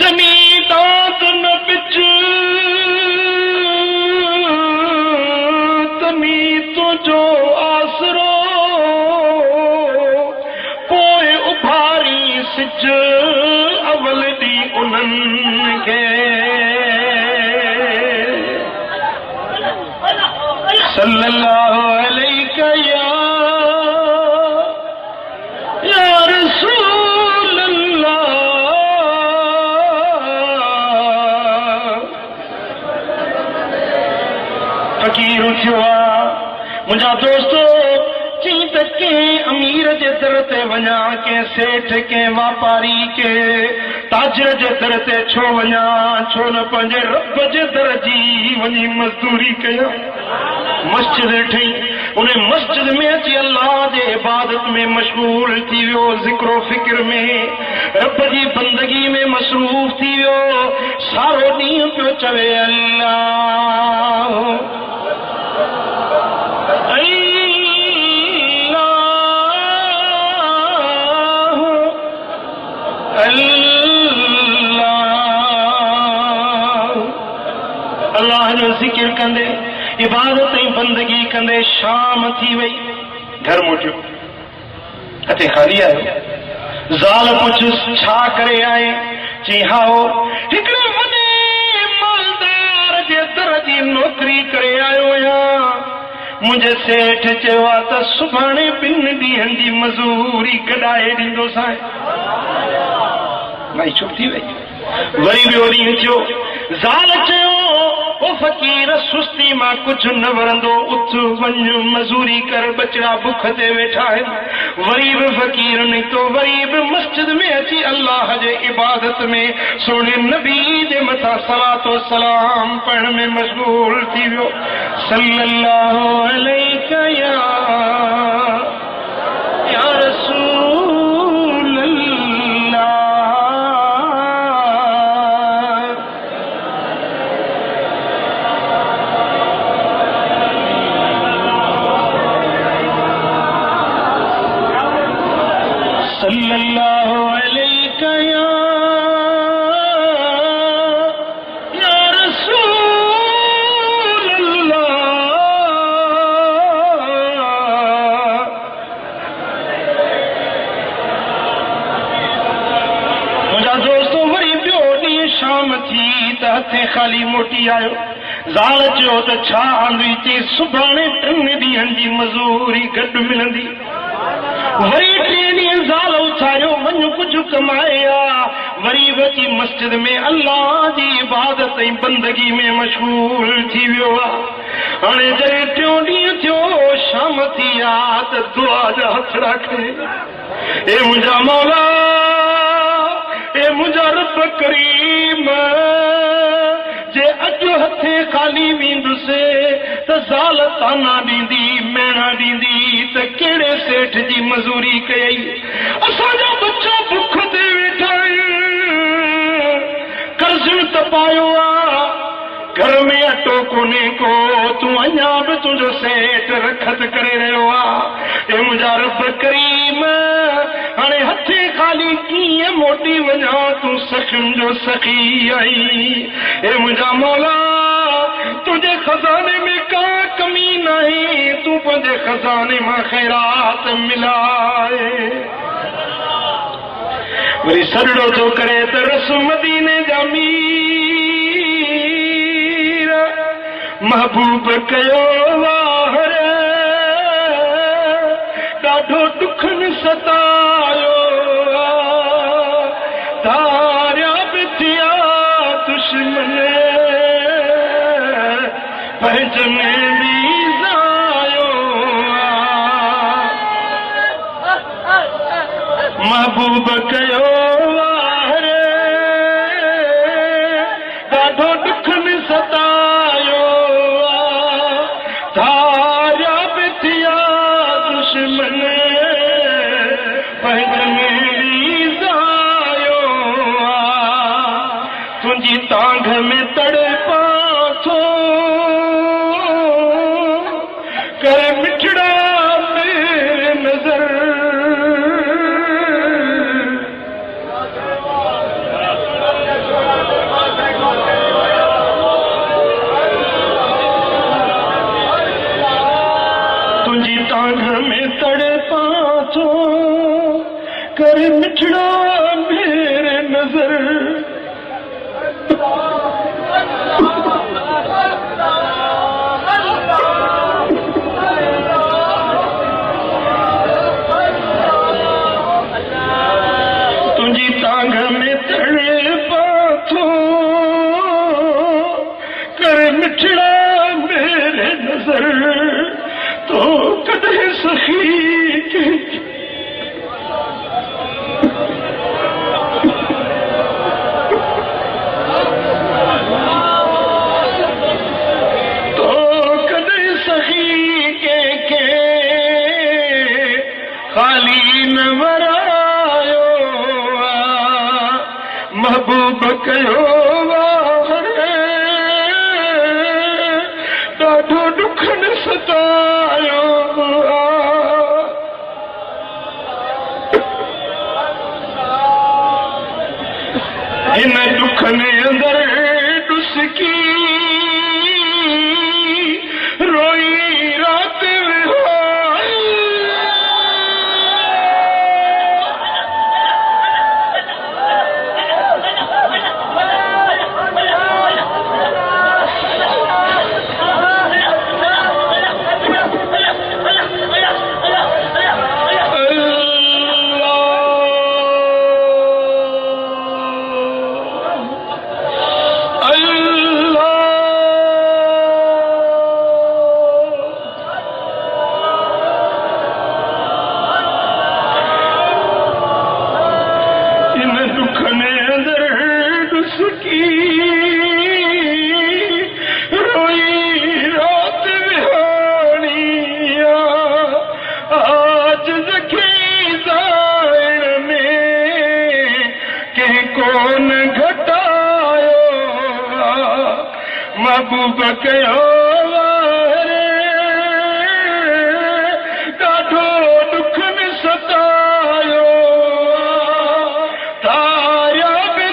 जनी दांद न बिच जो आसरो, पोइ उभारी सिज अवल दी उन्हनि खे। सल्लल्लाहु अलैका या रसूल अल्लाह। फ़क़ीर उथियो आहे, मुंहिंजा दोस्तो, चई त कंहिं अमीर जे दर ते वञा, कंहिं सेठ, कंहिं वापारी के ताजर जे दर ते छो वञा, छो न पंहिंजे रब जे दर जी वञी मज़दूरी कयां। मस्जिद ठही, उन मस्जिद में अची अल्लाह जे इबादत में मशगूल थी वियो, ज़िक्रो फिक्र में रब जी बंदगी में मसरूफ़ थी वियो। सारो ॾींहुं पियो चवे अल्लाह अल्लाह जो ज़िक्र कंदे, इबादत ऐं बंदगी कंदे शाम थी वई। घर मोटियो, हथे खाली आयो। ज़ाल पुछुसि छा करे आए? चई हाओ हिकिड़े वॾे मालदार जे दर जी नौकरी करे आयो आहियां। मुंहिंजे सेठ चयो आहे त सुभाणे 2 ॾींहंनि जी मज़ूरी कढाए ॾींदोसांइ। भाई चुप थी वई। वरी ॿियो ॾींहुं थियो। ज़ाल चयो ओ फ़कीर, सुस्ती मां कुझु न वरंदो, उथ वञ मज़ूरी कर, बचड़ा बुख ते वेठा आहिनि। वरी बि फ़कीर निकितो, वरी बि मस्जिद में अची अल्लाह जे इबादत में सोने नबी जे मथां सलातो सलाम पढ़ण में मशगूल थी वियो। सल्लल्लाहु अलैका या रसूल अल्लाह। सल्लल्लाहु अलैका या रसूल अल्लाह। मुंहिंजा दोस्तों, वरी ॿियो ॾींहुं शाम थी त हथे खाली मोटी आयो। ज़ाल चयो त छा आंदी? चई सुभाणे 3 ॾींहंनि जी मज़ूरी गॾु मिलंदी। वरी 3 ॾींहं ज़ाल उथारियो, वञ कुझु कमाए आ। वरी बची मस्जिद में अल्लाह जी इबादत ऐं बंदगी में मशगूल थी वियो आहे। हाणे जॾहिं 3 ॾींहं थियो, शाम थी आहे त दुआ जा हथ रखे, ए मुंहिंजा मौला, ए मुंहिंजा रब करीम, जे अॼु हथे खाली वेंदुसि त ज़ाल ताना ॾींदी, मेणा ॾींदी त कहिड़े सेठ जी मज़ूरी कयई। असांजा बच्चा बुख ते वेठा आहिनि, कर्ज़ त पायो आहे, घर में अटो कोन्हे को, तूं अञा बि तुंहिंजो सेठ रखत करे रहियो आहे। ए मुंहिंजा रब करीम, हाणे हथे खाली कीअं मोटी वञा? तूं सखियुनि जो सखी आई। ए मुंहिंजा मौला, तुंहिंजे खज़ाने में का कमी नहीं, तूं पंहिंजे खज़ाने मां ख़ैरात मिलाए। वरी सॾड़ो थो करे त रस मदीने जा मीर महबूब कयो वाहर, ॾाढो दुखनि सतायो, धारिया बि थिया दुश्मन, पंहिंजने बि ज़ायो। महबूब कयो वार, ॾाढो दुखनि सतायो, धारिया बि थिया दुश्मन, पंहिंजने बि ज़ायो। तुंहिंजी तांघ में तड़पा थो, कर मिठड़ा मेरे नजर। तुझी तांघ में तड़पा थो, कर मिठड़ा मेरे नजर। मिठड़ा मेरे नजर तो कदे सखी कयो ॾाढो ॾुखनि सतायो इन ॾुखनि अंदरि ॾुसकी रोई राति महबूब कयो ॾाढो ॾुखनि सतायो तारिया बि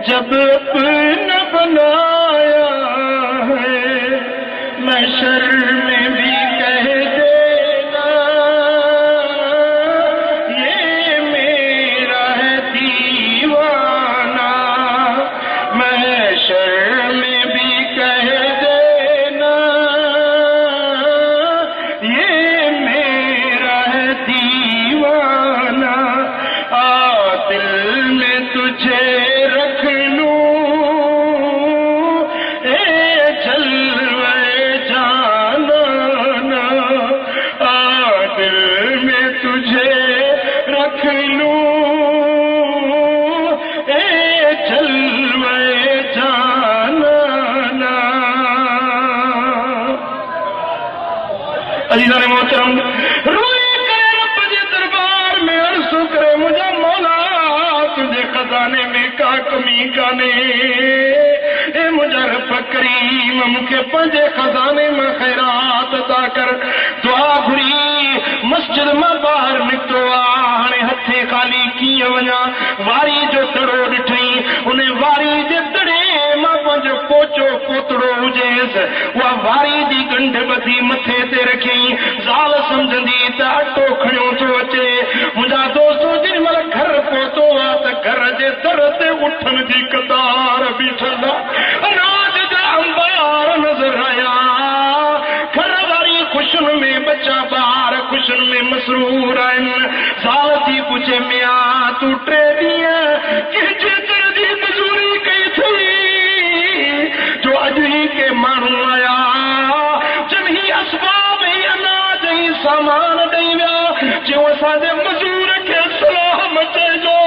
जब अपना बनाया है महशर में भी कह देना ये मेरा है दीवाना महशर में भी कह देना ये मेरा है दीवाना दिल में तुझे अजीज़ान मोहतरम रोए करे रब जे दरबार में अर्ज़ करे मुझा मौला तुझे खजाने में का कमी काने ए मुझा रब करीम मूंखे पंहिंजे खजाने में खैरात अता कर दुआ घुरी मस्जिद मां ॿाहिरि निकितो हाणे हथे खाली कीअं वञा वारी जो दड़ो ॾिठई उन वारी जे दड़े मां पंहिंजो पोचो पोतड़ो हुजेसि उहा वारी जी गंढ ॿधी मथे ते रखियईं ज़ाल सम्झंदी त अटो खणियो थो अचे मुंहिंजा दोस्त जेॾी महिल घर पहुतो आहे त घर जे दर ते उठनि जी कतार बीठल अनाज जा अंबार नज़र आया घर वारी ख़ुशियुनि में बचा ॿार ख़ुशियुनि में मसरूर आहिनि ज़ाल थी पुछे मिया तूं 3 ॾींहं कंहिंजे दर जी मज़ूरी कई थई जो अॼु ई के माण्हू आया जंहिं असबाब ई अनाज ई सामान ॾेई विया जो असांजे मज़ूर खे सलाम चइजो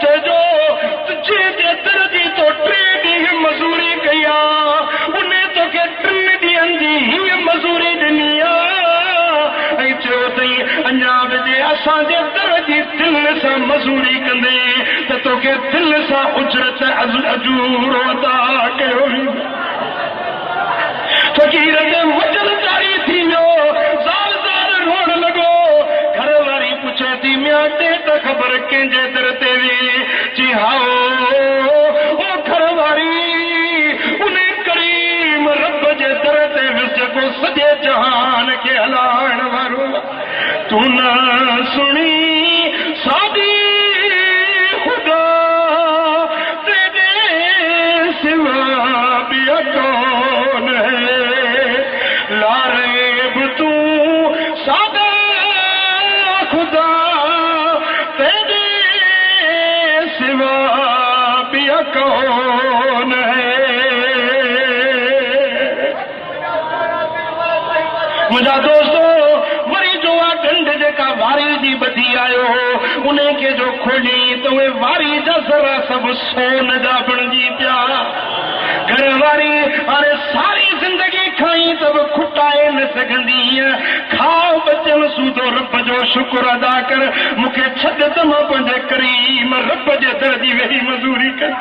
जंहिंजे दर जी तो 3 ॾींहं मज़ूरी कई आहे उन तोखे 3 ॾींहंनि जी हीअ मज़ूरी ॾिनी आहे ऐं चयो अथई अञा बि जे असांजे दर जी दिलि सां मज़ूरी कंदे त तोखे दिलि सां उजरत अजूरो अदा कयो फ़कीर ते वचन जारी थी वियो ज़ाल रोअण लॻो घर वारी पुछे थी मिया ते त ख़बर कंहिंजे दर ते वे जी हाओ ओ घर वारी उन करीम रब जे दर ते विस जेको सॼे जहान खे हलाइण वारो तूं न सुणी सादी कौन है। मुझा दोस्तों वरी जो आ ढंढ जेका वारी जी बधी आयो उन्हें के जो खोली तो वे वारी जा सरा सब सोन जा बणजी पिया। घर वारी अरे सारी जिंदगी खाई तब खुटाए न सघंदी खाओ बचन सूदो रब जो शुक्र अदा कर मूंखे छॾ त मां पंहिंजे करीम रब जे दर जी वेही मज़ूरी कर।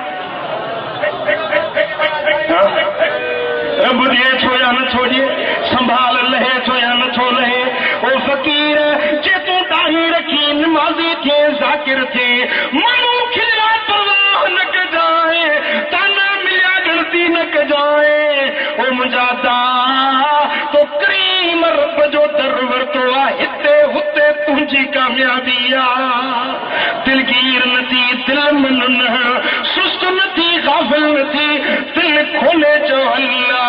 रब दिए छो या नथो ॾिए संभाल लहे छो या नथो लहे। ओ फ़कीर जे तूं दाढ़ी रखी नमाज़ी थे ज़ाकिर थे माण्हू खिलिया परवाह न कजाए ताना मिलिया गणती न कजाए। ओ मुंहिंजा दा तो करीम रब जो दर वरतो आहे हिते हुते तुंहिंजी कामयाबी आहे। दिलगीर न थी दिल मन न सुस्त न थी गाफ़िल न थी दिल खोले जो अल्लाह।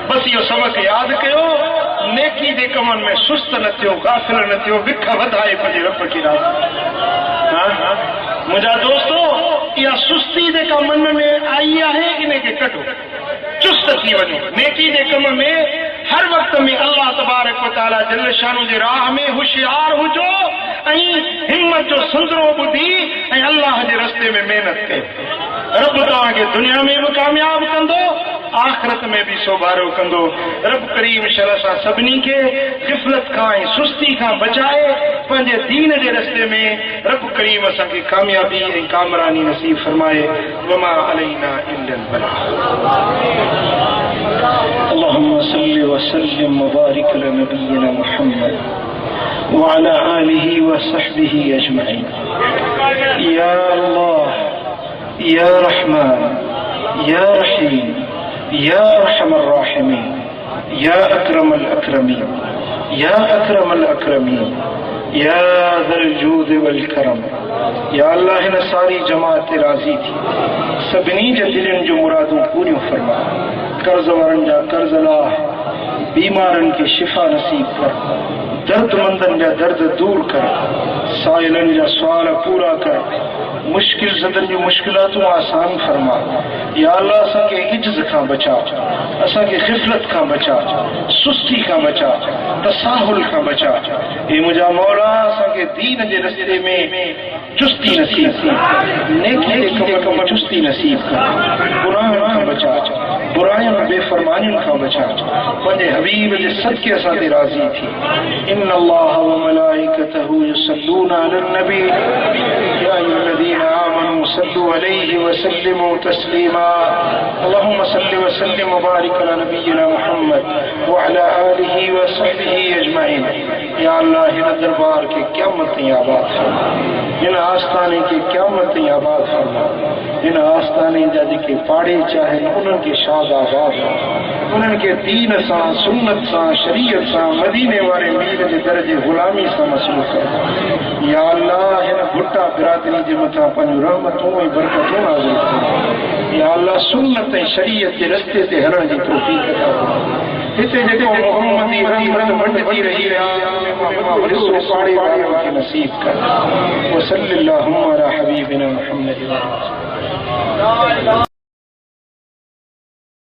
बस इहो सबक याद कयो नेकी जे कमनि में सुस्त न थियो गाफ़िल न थियो विख वधाए पंहिंजे रब खे राज़ी। मुंहिंजा दोस्तो इहा सुस्ती जेका मन में आई आहे इन खे कढो चुस्त थी वञो। नेकी जे कम में हर वक्त में अल्लाह तबारक व तआला जल शान जे राह में होशियार हुजो ऐं हिम्मत जो संदरो ॿुधी ऐं अल्लाह जे रस्ते में महिनत कयो। रब तव्हांखे दुनिया में भी कामयाब कंदो आखिरत में भी सोभारो कंदो। रब करीम शरह सां सभिनी खे ग़िफ़लत खां ऐं सुस्ती खां बचाए पंहिंजे दीन जे रस्ते में रब करीम असांखे कामयाबी ऐं कामरानी नसीब फरमाए। वमा अलैना इल्लल बलाग। अल्लाहुम्म सल्लि व सल्लिम व बारिक अला नबिय्यिना मुहम्मद व अला आलिहि व सहबिहि अजमईन। या अल्लाह या रहमान या रहीम या अरहमर राहिमीन या अकरमल अकरमीन या अकरमल अकरमीन या ज़ल जूद वल करम। या अल्लाह हिन सारी जमात ते राज़ी थी सभिनी जे दिलनि जो मुरादूं पूरियूं फरमा। कर्ज़ वारनि जा कर्ज़ लाह बीमारनि खे शिफ़ा नसीब कर दर्दमंदनि जा दर्द दूर कर साइलनि जा सुवाल पूरा कर मुश्किल ज़दनि जूं मुश्किलातूं आसान फरमा। या अल्लाह असांखे इज्ज़ खां बचा असांखे ग़िफ़लत खां बचा सुस्ती खां बचा तसाहुल खां बचा। हे मुंहिंजा मौला असांखे दीन जे रस्ते में चुस्ती नसीब कर नेकी जे कम चुस्ती नसीब कर गुनाहनि खां बचा बुराइयुनि बेफ़रमानियुनि खां बचा पंहिंजे हबीब जे सदके असां ते राज़ी थी। इन्न अल्लाह व मलाइकतहू युसल्लूना अलन नबी या अय्युहल्लज़ीना आमनू सल्लू अलैहि व सल्लिमू तस्लीमा। अल्लाहुम्म सल्लि व सल्लिम व बारिक अला नबिय्यिना मुहम्मद व अला आलिहि व सहबिहि अजमईन। या अल्लाह हिन दरबार के क़यामत आबाद फरमा, हिन आस्थाने के क़यामत आबाद फरमा, हिन आस्थाने जा जेके पाड़े चाहन उन्हनि के शाद आबाद, उन्हनि के दीन सां सुन्नत सां शरीयत सां मदीने वारे मीर जे दर्जे गुलामी सां मसूल कर। या अल्लाह हिन भुट्टा बिरादरी जे मथां पंहिंजूं रहमतूं ऐं बरकतूं नाज़िल कर। या अल्लाह सुन्नत ऐं शरीयत जे रस्ते ते हलण जी तौफ़ीक़ अता फरमा। हिते जेको मोहम्मदी रहमत मंडती रही है पाड़े वालों के नसीब कर। वसल्लल्लाहु अला हबीबिना मुहम्मद।